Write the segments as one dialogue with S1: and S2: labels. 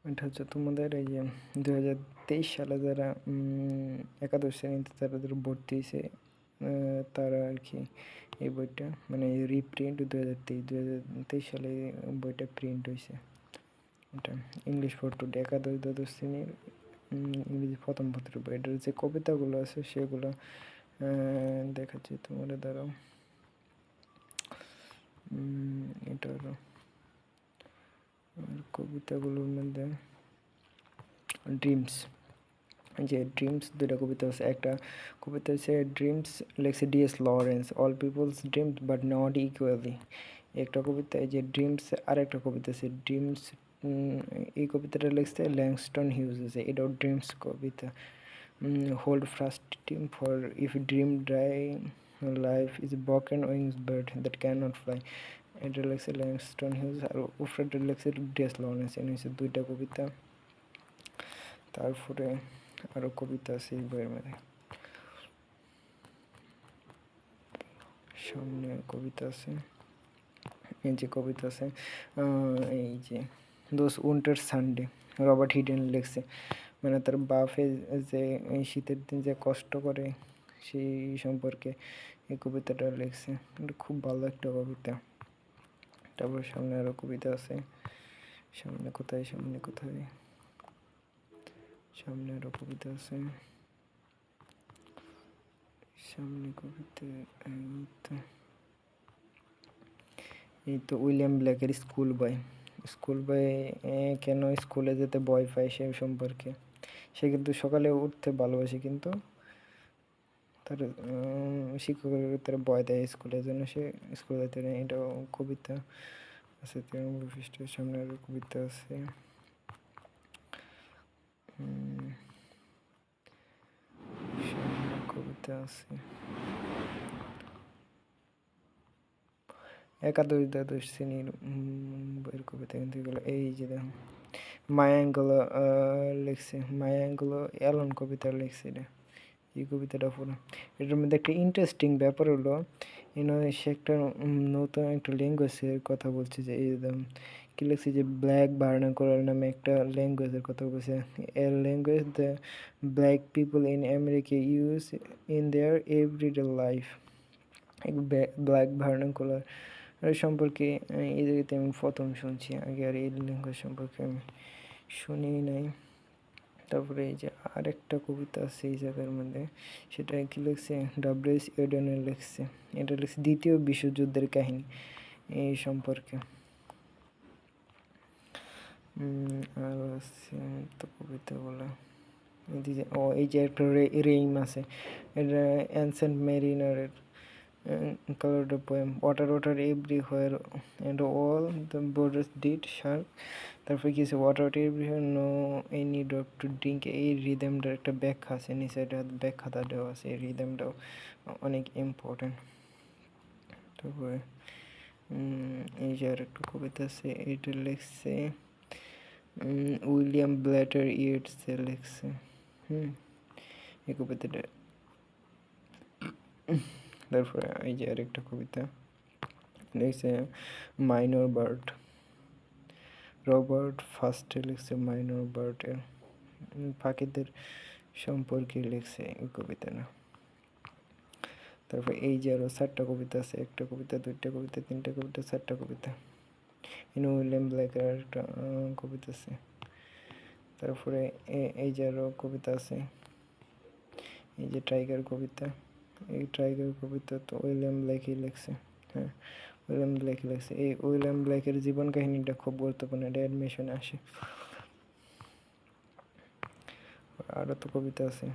S1: এটা হচ্ছে তোমাদের এই যে 2023 সালে যারা একাদশ শ্রেণীতে যাদের ভর্তি হয়েছে তারা আর কি এই বইটা মানে রিপ্রিন্ট 2023 সালে বইটা প্রিন্ট হয়েছে। এটা ইংলিশ ফর টুডে একাদশ দ্বাদশ শ্রেণীর ইংরেজি প্রথম পত্রের বই। এটার যে কবিতাগুলো আছে সেগুলো দেখাচ্ছি তোমরা, দাঁড়াও। এটার কবিতাগুলোর মধ্যে ড্রিমস, যে ড্রিমস দুইটা কবিতা আছে। একটা কবিতা হচ্ছে ড্রিমস লেখছে DS Lawrence, all people's dreams but not equally. একটা কবিতা এই যে ড্রিমস, আর একটা কবিতা আছে ড্রিমস, এই কবিতাটা লিখছে ল্যাংস্টন হিউজ আছে, এটাও ড্রিমস কবিতা। Hold fast team for if dream dry life is broken wings bird that can not fly, এটা লিখছে ল্যাংস্টন হিউজ। আর উপরেটা লিখছে ডিএস লরেন্স। এনে হচ্ছে দুইটা কবিতা। তারপরে আরও কবিতা আছে এই বইয়ের মধ্যে, সামনে কবিতা আছে, এই যে কবিতা আছে এই যে দোস উইন্টার সানডে, রবার্ট হিডেন লিখছে। মানে তার বাপে যে এই শীতের দিন যে কষ্ট করে সেই সম্পর্কে এই কবিতাটা লিখছে। এটা খুব ভালো একটা কবিতা। তারপর সামনে আরও কবিতা আছে, সামনে কোথায় সামনে আরও কবিতা আছে, সামনে কবিতা এই তো উইলিয়াম ব্ল্যাকের স্কুল বয়। স্কুল বয় কেন স্কুলে যেতে ভয় পায় সে সম্পর্কে। সে কিন্তু সকালে উঠতে ভালোবাসে, কিন্তু তার শিক্ষকের তার ভয় দেয় স্কুলের জন্য সে স্কুলে যেতে নেয়। এটাও কবিতা আছে 93 পৃষ্ঠার। সামনে আরও কবিতা আছে, সামনে কবিতা আছে একাদশ দ্বাদশ শ্রেণীর বইয়ের কবিতা। কিন্তু এগুলো এই যে দেখো মায়া অ্যাঙ্গেলো লিখছে, মায়া অ্যাঙ্গেলো অ্যালন কবিতা লিখছে। এটা এই কবিতাটা পুরো। এটার মধ্যে একটা ইন্টারেস্টিং ব্যাপার হলো সে একটা নতুন একটা ল্যাঙ্গুয়েজের কথা বলছে, যে এই কী লিখছে যে ব্ল্যাক ভার্নাকুলার নামে একটা ল্যাঙ্গুয়েজের কথা বলছে। A language the black people in America use in their everyday life. Black vernacular সম্পর্কে এই জায়গাতে আমি প্রথম শুনছি, আগে আর এই ল্যাঙ্গুয়েজ সম্পর্কে আমি শুনিই নাই। তারপরে এই যে আরেকটা কবিতা আছে এই জায়গার মধ্যে, সেটা কি লিখছে ডাব্লিউ.এইচ. এডেনের লিখছে। এটা লিখছে দ্বিতীয় বিশ্বযুদ্ধের কাহিনী এই সম্পর্কে। আর আছে তো কবিতাগুলো এই যে একটা রেইম আছে, এটা ancient মেরিনারের colored a poem. Water everywhere and all the borders did sharp. তারপরে কি আছে water everywhere no any drop to drink. এই রিদমটার একটা ব্যাখ্যা আছে নিচে, এটা ব্যাখ্যাটা দেওয়া আছে। এই রিদমটাও অনেক ইম্পর্টেন্ট। তারপরে এই যে আর একটা কবিতা আছে, এটা লিখছে উইলিয়াম ব্ল্যাটার ইয়েটসে লিখছে। এই কবিতাটা। তারপরে এই যে আরেকটা কবিতা লিখছে মাইনর বার্ড, রবার্ট ফার্স্টে লিখছে মাইনর বার্ডের পাখিদের সম্পর্কে লিখছে এই কবিতাটা। তারপর এই যে আরও 4টা কবিতা আছে, একটা কবিতা, 2টা কবিতা, 3টা কবিতা, 4টা কবিতা। উইলিয়াম ব্ল্যাকের একটা কবিতা আছে। তারপরে এই যে আরও কবিতা আছে, এই যে টাইগার কবিতা। এই টাইগার কবিতা তো উইলিয়াম ব্ল্যাকই লিখছে। হ্যাঁ, উইলিয়াম ব্ল্যাক লিখছে। এই উইলিয়াম ব্ল্যাকের জীবন কাহিনীটা খুব গুরুত্বপূর্ণ, এটা অ্যাডমিশনে আসে। আরও তো কবিতা আছে।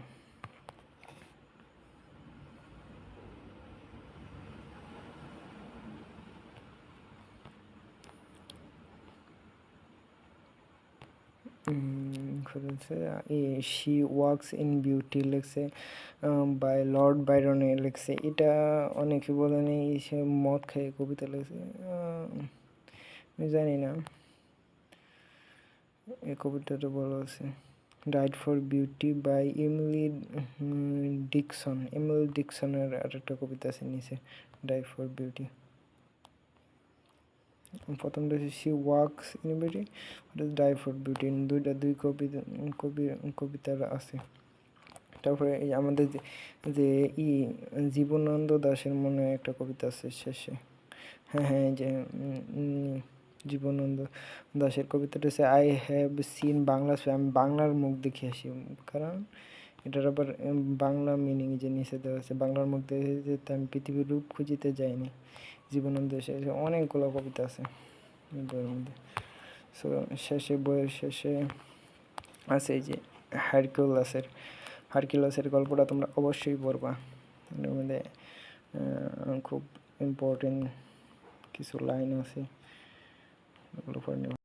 S1: শি ওয়াক্স ইন বিউটি লিখছে বাই লর্ড বাইরনে লিখছে। এটা অনেকে বলে নেই সে মদ খেয়ে কবিতা লিখছে, আমি জানি না। এই কবিতাটা বলা আছে died for beauty by Emily Dickinson. Emily ডিকসনের আর একটা কবিতা আছে নিচে, ডাইড ফর বিউটি। প্রথমটা হচ্ছে শি ওয়াক্স ইন বিউটি, ওটা ডাই ফর বিউটি। দুই কবিতার আছে। তারপরে এই আমাদের যে জীবনানন্দ দাশের মনে হয় একটা কবিতা আছে শেষে, হ্যাঁ এই যে জীবনানন্দ দাশের কবিতাটা হচ্ছে আই হ্যাভ সিন বাংলা, আমি বাংলার মুখ দেখে আসি, কারণ এটার আবার বাংলা মিনিং যে নিচে দেওয়া আছে, বাংলার মুখ দেখে যেতে আমি পৃথিবীর রূপ খুঁজিতে যাইনি। জীবনানন্দ দাশের অনেকগুলো কবিতা আছে বইয়ের মধ্যে। সো বইয়ের শেষে আছে এই যে হারকিউলাসের গল্পটা তোমরা অবশ্যই পড়বা। এর মধ্যে খুব ইম্পর্টেন্ট কিছু লাইন আছে, ওগুলো পড়ে নেবা।